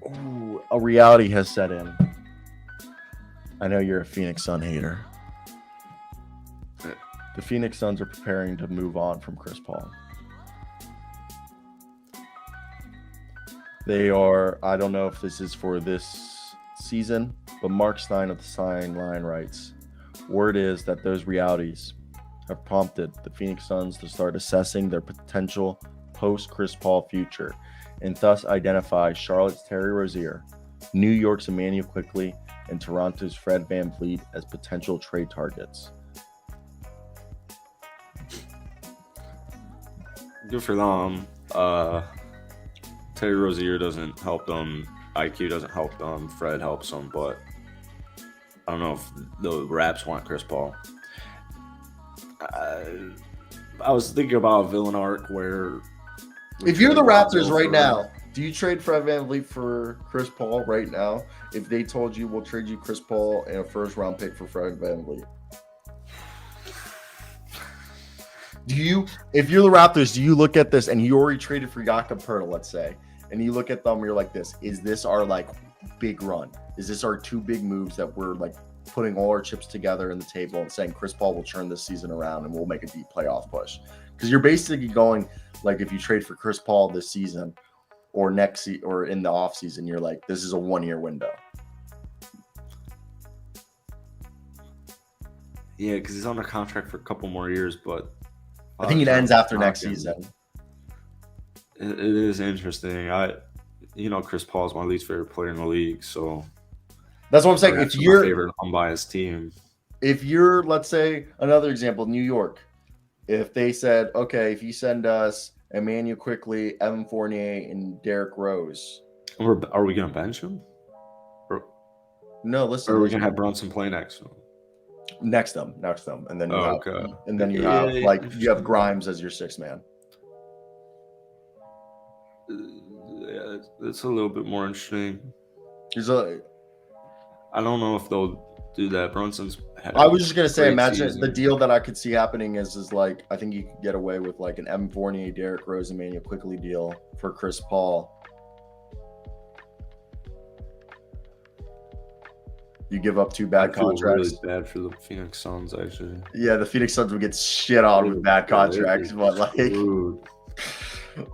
Ooh, a reality has set in. I know you're a Phoenix Sun hater. The Phoenix Suns are preparing to move on from Chris Paul. They are, I don't know if this is for this season, but Mark Stein of the Sideline writes, word is that those realities have prompted the Phoenix Suns to start assessing their potential post-Chris Paul future and thus identify Charlotte's Terry Rozier, New York's Emmanuel Quickley, and Toronto's Fred VanVleet as potential trade targets. Good for them. Terry Rozier doesn't help them. IQ doesn't help them. Fred helps them, but I don't know if the Raps want Chris Paul. I was thinking about a villain arc where if you're the Raptors right now, do you trade Fred VanVleet for Chris Paul right now? If they told you we'll trade you Chris Paul and a first-round pick for Fred VanVleet, if you're the Raptors, do you look at this and you already traded for Jakob Poeltl, let's say, and you look at them, you're like, this is this our like big run? Is this our two big moves that we're like putting all our chips together in the table and saying Chris Paul will turn this season around and we'll make a deep playoff push? Because you're basically going like, if you trade for Chris Paul this season or next or in the off season, you're like, this is a 1-year window. Yeah, because he's under contract for a couple more years, but I think it ends after next season. It is interesting. Chris Paul is my least favorite player in the league, so that's what I'm saying. If you're my favorite unbiased team, if you're, let's say, another example, New York, if they said, okay, if you send us Emmanuel Quickley, Evan Fournier, and Derrick Rose, are we going to bench him? No, listen. Or are we going to have Brunson play next to him? Next them, and then you have Grimes as your sixth man. Yeah, it's a little bit more interesting. I don't know if they'll do that. Brunson's. I was just gonna say, imagine season. The deal that I could see happening is like, I think you could get away with like an Evan Fournier, Derrick Rose, Emmanuel Quickley deal for Chris Paul. You give up two bad contracts. Really bad for the Phoenix Suns, actually. Yeah, the Phoenix Suns would get shit on with bad contracts, but like,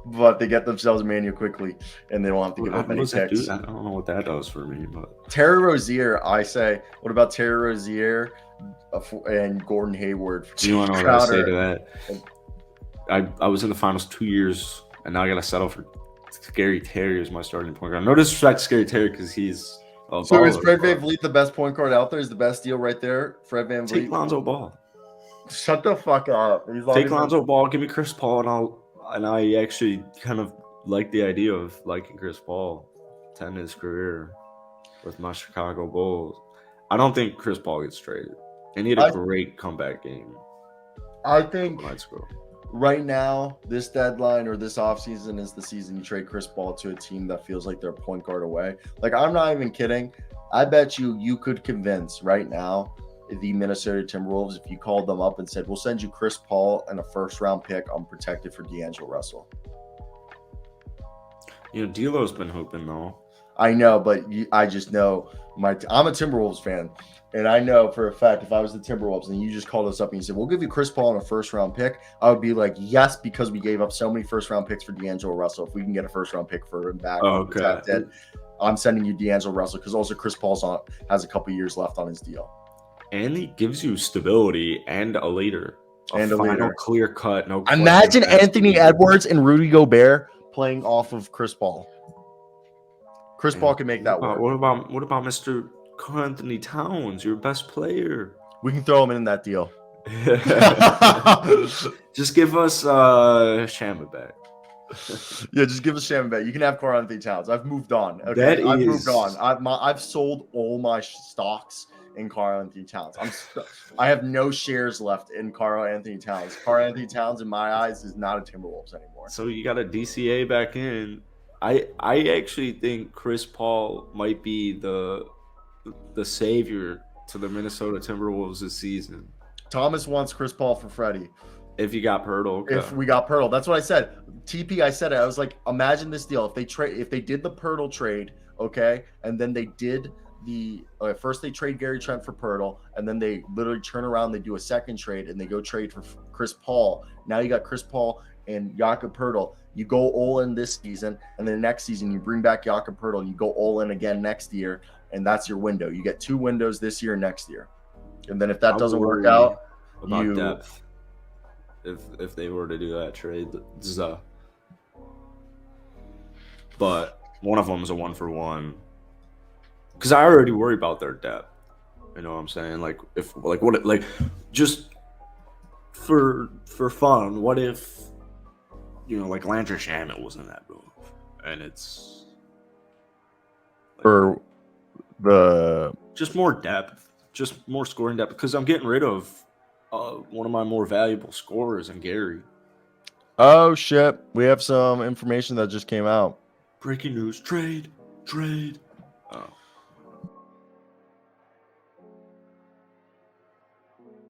but they get themselves Emmanuel Quickley, and they don't have to give up any picks. I don't know what that does for me, but Terry Rozier, I say, what about Terry Rozier and Gordon Hayward? You want to know what I say to that? I was in the finals 2 years, and now I got to settle for Scary Terry as my starting point guard. No disrespect to Scary Terry because he's. So is Fred VanVleet the best point guard out there? Is the best deal right there? Fred VanVleet. Take Lonzo Ball. Shut the fuck up. Take Lonzo Ball. Give me Chris Paul, and I actually kind of like the idea of liking Chris Paul to end his career with my Chicago Bulls. I don't think Chris Paul gets traded. They need a great comeback game. I think let's go. Right now, this deadline or this offseason is the season you trade Chris Paul to a team that feels like they're a point guard away. Like, I'm not even kidding. I bet you could convince right now the Minnesota Timberwolves, if you called them up and said, we'll send you Chris Paul and a first-round pick unprotected for D'Angelo Russell. D'Lo's been hooping, though. I know, but I just know I'm a Timberwolves fan. And I know for a fact, if I was the Timberwolves and you just called us up and you said, we'll give you Chris Paul and a first-round pick, I would be like, yes, because we gave up so many first-round picks for D'Angelo Russell. If we can get a first-round pick for him back, I'm sending you D'Angelo Russell because also Chris Paul has a couple years left on his deal. And he gives you stability and a leader. A final clear cut. No. Imagine Anthony Edwards and Rudy Gobert playing off of Chris Paul. Chris Paul can make that work. What about Mr. Anthony Towns, your best player? We can throw him in that deal. Just give us Shaman back. Yeah, just give us Shaman back. You can have Karl Anthony Towns. I've moved on. Okay, I've moved on. I've sold all my stocks in Karl Anthony Towns. I have no shares left in Karl Anthony Towns. Karl Anthony Towns, in my eyes, is not a Timberwolves anymore. So you got a DCA back in. I actually think Chris Paul might be the savior to the Minnesota Timberwolves this season. Thomas wants Chris Paul for Freddie. If you got Poeltl. Okay. If we got Poeltl. That's what I said. TP, I said it. I was like, imagine this deal. If they did the Poeltl trade okay? And then they did first they trade Gary Trent for Pirtle, and then they literally turn around, they do a second trade, and they go trade for Chris Paul. Now you got Chris Paul and Jakob Pirtle. You go all in this season, and then next season you bring back Jakob Pirtle, and you go all in again next year, and that's your window. You get 2 windows this year and next year. And then if that doesn't work out, about depth. If they were to do that trade, but one of them is a 1-for-1. Because I already worry about their depth. You know what I'm saying? Like just for fun, what if like Landry Shamet was in that move, and it's for the just more depth, just more scoring depth. Because I'm getting rid of one of my more valuable scorers in Gary. Oh shit! We have some information that just came out. Breaking news: trade. Oh.